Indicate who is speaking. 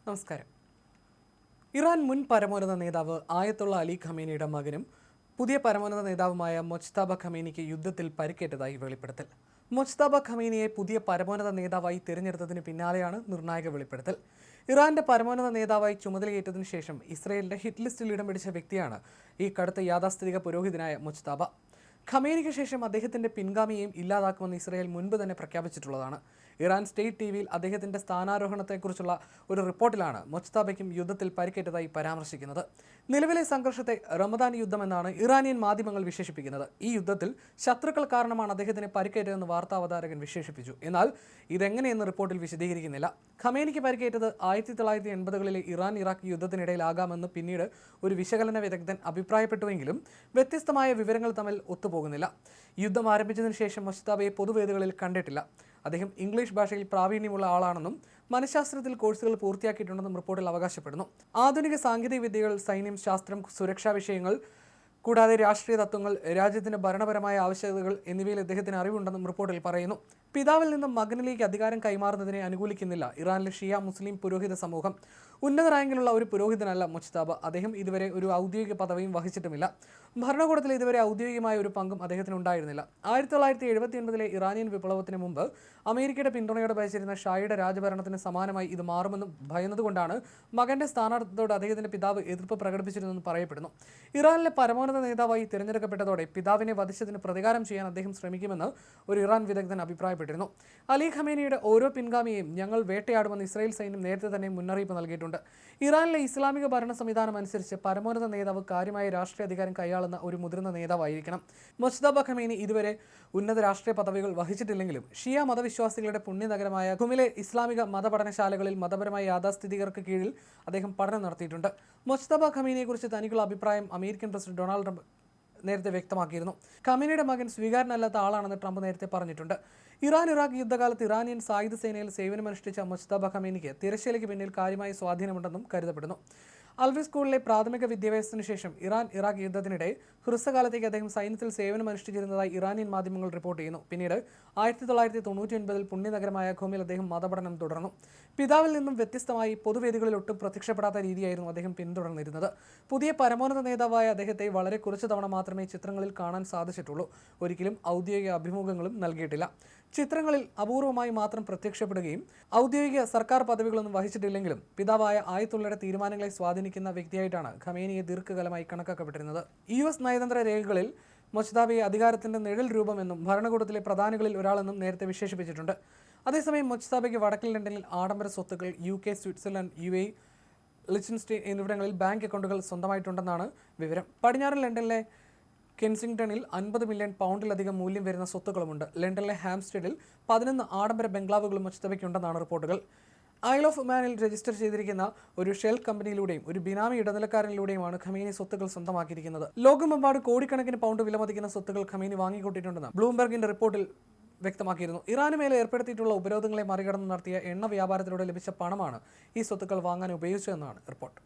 Speaker 1: നമസ്കാരം. ഇറാൻ മുൻ പരമോന്നത നേതാവ് ആയത്തുള്ള അലി ഖമേനിയുടെ മകനും പുതിയ പരമോന്നത നേതാവുമായ മൊജ്തബ ഖമേനിക്ക് യുദ്ധത്തിൽ പരിക്കേറ്റതായി വെളിപ്പെടുത്തൽ. മൊജ്തബ ഖമേനിയെ പുതിയ പരമോന്നത നേതാവായി തിരഞ്ഞെടുത്തതിന് പിന്നാലെയാണ് നിർണായക വെളിപ്പെടുത്തൽ. ഇറാന്റെ പരമോന്നത നേതാവായി ചുമതലയേറ്റതിനു ശേഷം ഇസ്രയേലിന്റെ ഹിറ്റ് ലിസ്റ്റിൽ ഇടം പിടിച്ച വ്യക്തിയാണ് ഈ കടുത്ത യാഥാസ്ഥിതിക പുരോഹിതനായ മൊജ്തബ. ഖമേനിക്ക് ശേഷം അദ്ദേഹത്തിന്റെ പിൻഗാമിയെയും ഇല്ലാതാക്കുമെന്ന് ഇസ്രയേൽ മുൻപ് തന്നെ പ്രഖ്യാപിച്ചിട്ടുള്ളതാണ്. ഇറാൻ സ്റ്റേറ്റ് ടിവിയിൽ അദ്ദേഹത്തിന്റെ സ്ഥാനാരോഹണത്തെക്കുറിച്ചുള്ള ഒരു റിപ്പോർട്ടിലാണ് മൊജ്തബയ്ക്കും യുദ്ധത്തിൽ പരിക്കേറ്റതായി പരാമർശിക്കുന്നത്. നിലവിലെ സംഘർഷത്തെ റമദാൻ യുദ്ധം എന്നാണ് ഇറാനിയൻ മാധ്യമങ്ങൾ വിശേഷിപ്പിക്കുന്നത്. ഈ യുദ്ധത്തിൽ ശത്രുക്കൾ കാരണമാണ് അദ്ദേഹത്തിന് പരിക്കേറ്റതെന്ന് വാർത്താവതാരകൻ വിശേഷിപ്പിച്ചു. എന്നാൽ ഇതെങ്ങനെയെന്ന് റിപ്പോർട്ടിൽ വിശദീകരിക്കുന്നില്ല. ഖമേനിക്ക് പരിക്കേറ്റത് 1980കളിലെ ഇറാൻ ഇറാഖ് യുദ്ധത്തിനിടയിലാകാമെന്ന് പിന്നീട് ഒരു വിശകലന വിദഗ്ധൻ അഭിപ്രായപ്പെട്ടുവെങ്കിലും വ്യത്യസ്തമായ വിവരങ്ങൾ തമ്മിൽ ഒത്തുപോകുന്നില്ല. യുദ്ധം ആരംഭിച്ചതിനു ശേഷം മൊജ്തബയെ പൊതുവേദികളിൽ കണ്ടിട്ടില്ല. അദ്ദേഹം ഇംഗ്ലീഷ് ഭാഷയിൽ പ്രാവീണ്യമുള്ള ആളാണെന്നും മനഃശാസ്ത്രത്തിൽ കോഴ്സുകൾ പൂർത്തിയാക്കിയിട്ടുണ്ടെന്നും റിപ്പോർട്ടിൽ അവകാശപ്പെടുന്നു. ആധുനിക സാങ്കേതിക വിദ്യകൾ, സൈന്യം, ശാസ്ത്രം, സുരക്ഷാ വിഷയങ്ങൾ കൂടാതെ രാഷ്ട്രീയ തത്വങ്ങൾ, രാജ്യത്തിന്റെ ഭരണപരമായ ആവശ്യകതകൾ എന്നിവയിൽ അദ്ദേഹത്തിന് അറിവുണ്ടെന്നും റിപ്പോർട്ടിൽ പറയുന്നു. പിതാവിൽ നിന്നും മകനിലേക്ക് അധികാരം കൈമാറുന്നതിനെ അനുകൂലിക്കുന്നില്ല ഇറാനിലെ ഷിയ മുസ്ലിം പുരോഹിത സമൂഹം. ഉന്നത റാങ്കിലുള്ള ഒരു പുരോഹിതനല്ല മൊജ്തബ. അദ്ദേഹം ഇതുവരെ ഒരു ഔദ്യോഗിക പദവിയും വഹിച്ചിട്ടുമില്ല. ഭരണകൂടത്തിൽ ഇതുവരെ ഔദ്യോഗികമായ ഒരു പങ്കും അദ്ദേഹത്തിന് ഉണ്ടായിരുന്നില്ല. 1979ലെ ഇറാനിയൻ വിപ്ലവത്തിന് മുമ്പ് അമേരിക്കയുടെ പിന്തുണയോടെ ഭരിച്ചിരുന്ന ഷായുടെ രാജഭരണത്തിന് സമാനമായി ഇത് മാറുമെന്നും ഭയന്നതുകൊണ്ടാണ് മകന്റെ സ്ഥാനാർത്ഥത്തോട് അദ്ദേഹത്തിന്റെ പിതാവ് എതിർപ്പ് പ്രകടിപ്പിച്ചിരുന്നെന്ന് പറയപ്പെടുന്നു. ഇറാനിലെ പരമോന്നത നേതാവായി തിരഞ്ഞെടുക്കപ്പെട്ടതോടെ പിതാവിനെ വധിച്ചതിന് പ്രതികാരം ചെയ്യാൻ അദ്ദേഹം ശ്രമിക്കുമെന്ന് ഒരു ഇറാൻ വിദഗ്ധൻ അഭിപ്രായപ്പെട്ടിരുന്നു. അലി ഖമേനിയുടെ ഓരോ പിൻഗാമിയെയും ഞങ്ങൾ വേട്ടയാടുമെന്ന് ഇസ്രായേൽ സൈന്യം നേരത്തെ തന്നെ മുന്നറിയിപ്പ് നൽകിയിട്ടുണ്ട്. ഇറാനിലെ ഇസ്ലാമിക ഭരണ സംവിധാനം അനുസരിച്ച് പരമോന്നത നേതാവ് കാര്യമായ രാഷ്ട്രീയ അധികാരം കൈയാളുന്ന ഒരു മുതിർന്ന നേതാവായിരിക്കണം. മൊജ്തബ ഖമേനി ഇതുവരെ ഉന്നത രാഷ്ട്രീയ പദവികൾ വഹിച്ചിട്ടില്ലെങ്കിലും ഷിയ മതവിശ്വാസികളുടെ പുണ്യനഗരമായ ഖുമിലെ ഇസ്ലാമിക മതപഠനശാലകളിൽ മതപരമായ യാഥാസ്ഥിതികർക്ക് കീഴിൽ അദ്ദേഹം പഠനം നടത്തിയിട്ടുണ്ട്. മൊജ്തബ ഖമേനിയെക്കുറിച്ച് തനിക്കുള്ള അഭിപ്രായം അമേരിക്കൻ പ്രസിഡന്റ് ഡൊണാൾഡ് ട്രംപ് നേരത്തെ വ്യക്തമാക്കിയിരുന്നു. ഖമേനിയുടെ മകൻ സ്വീകാര്യനല്ലാത്ത ആളാണെന്ന് ട്രംപ് നേരത്തെ പറഞ്ഞിട്ടുണ്ട്. ഇറാൻ ഇറാഖ് യുദ്ധകാലത്ത് ഇറാനിയൻ സായുധ സേനയിൽ സേവനമനുഷ്ഠിച്ച മൊജ്തബ ഖമേനിക്ക് തിരശ്ശീലയ്ക്ക് പിന്നിൽ കാര്യമായ സ്വാധീനമുണ്ടെന്നും കരുതപ്പെടുന്നു. അൽവി സ്കൂളിലെ പ്രാഥമിക വിദ്യാഭ്യാസത്തിന് ശേഷം ഇറാൻ ഇറാഖ് യുദ്ധത്തിനിടെ ഹ്രസ്വകാലത്തേക്ക് അദ്ദേഹം സൈന്യത്തിൽ സേവനമനുഷ്ഠിച്ചിരുന്നതായി ഇറാനിയൻ മാധ്യമങ്ങൾ റിപ്പോർട്ട് ചെയ്യുന്നു. പിന്നീട് 1999 പുണ്യനഗരമായ ഖുമിൽ അദ്ദേഹം മതപഠനം തുടർന്നു. പിതാവിൽ നിന്നും വ്യത്യസ്തമായി പൊതുവേദികളിൽ ഒട്ടും പ്രത്യക്ഷപ്പെടാത്ത രീതിയായിരുന്നു അദ്ദേഹം പിന്തുടർന്നിരുന്നത്. പുതിയ പരമോന്നത നേതാവായ അദ്ദേഹത്തെ വളരെ കുറച്ചു തവണ മാത്രമേ ചിത്രങ്ങളിൽ കാണാൻ സാധിച്ചിട്ടുള്ളൂ. ഒരിക്കലും ഔദ്യോഗിക അഭിമുഖങ്ങളും നൽകിയിട്ടില്ല. ചിത്രങ്ങളിൽ അപൂർവമായി മാത്രം പ്രത്യക്ഷപ്പെടുകയും ഔദ്യോഗിക സർക്കാർ പദവികളൊന്നും വഹിച്ചിട്ടില്ലെങ്കിലും പിതാവായ ആയത്തുള്ളയുടെ തീരുമാനങ്ങളെ സ്വാധീനിക്കുന്ന വ്യക്തിയായിട്ടാണ് ഖമേനിയെ ദീർഘകാലമായി കണക്കാക്കപ്പെട്ടിരുന്നത്. US നയതന്ത്ര രേഖകളിൽ മൊജ്തബയെ അധികാരത്തിന്റെ നിഴൽ രൂപമെന്നും ഭരണകൂടത്തിലെ പ്രധാനികളിൽ ഒരാളെന്നും നേരത്തെ വിശേഷിപ്പിച്ചിട്ടുണ്ട്. അതേസമയം മൊജ്തബയ്ക്ക് വടക്കൻ ലണ്ടനിൽ ആഡംബര സ്വത്തുക്കൾ, UK, സ്വിറ്റ്സർലൻഡ്, UAE, ലിച്ചൻസ്റ്റൈൻ എന്നിവിടങ്ങളിൽ ബാങ്ക് അക്കൗണ്ടുകൾ സ്വന്തമായിട്ടുണ്ടെന്നാണ് വിവരം. പടിഞ്ഞാറൻ ലണ്ടനിലെ കെൻസിംഗ്ടണിൽ 50 മില്യൺ പൗണ്ടിലധികം മൂല്യം വരുന്ന സ്വത്തുക്കളുമുണ്ട്. ലണ്ടനിലെ ഹാംസ്റ്റഡിൽ 11 ആഡംബര ബംഗ്ലാവുകളും മൊജ്തബയ്ക്കുണ്ടെന്നാണ് റിപ്പോർട്ടുകൾ. ഐൽ ഓഫ് മാനിൽ രജിസ്റ്റർ ചെയ്തിരിക്കുന്ന ഒരു ഷെൽ കമ്പനിയിലൂടെയും ഒരു ബിനാമി ഇടനിലക്കാരനിലൂടെയുമാണ് ഖമേനി സ്വത്തുക്കൾ സ്വന്തമാക്കിയിരിക്കുന്നത്. ലോകമെമ്പാടും കോടിക്കണക്കിന് പൗണ്ട് വിലമതിക്കുന്ന സ്വത്തുക്കൾ ഖമേനി വാങ്ങിക്കൂട്ടിയിട്ടുണ്ടെന്ന് ബ്ലൂംബെർഗിന്റെ റിപ്പോർട്ടിൽ വ്യക്തമാക്കിയിരുന്നു. ഇറാന് മേലെ ഏർപ്പെടുത്തിയിട്ടുള്ള ഉപരോധങ്ങളെ മറികടന്ന് നടത്തിയ എണ്ണ വ്യാപാരത്തിലൂടെ ലഭിച്ച പണമാണ് ഈ സ്വത്തുക്കൾ വാങ്ങാൻ ഉപയോഗിച്ചതെന്നാണ് റിപ്പോർട്ട്.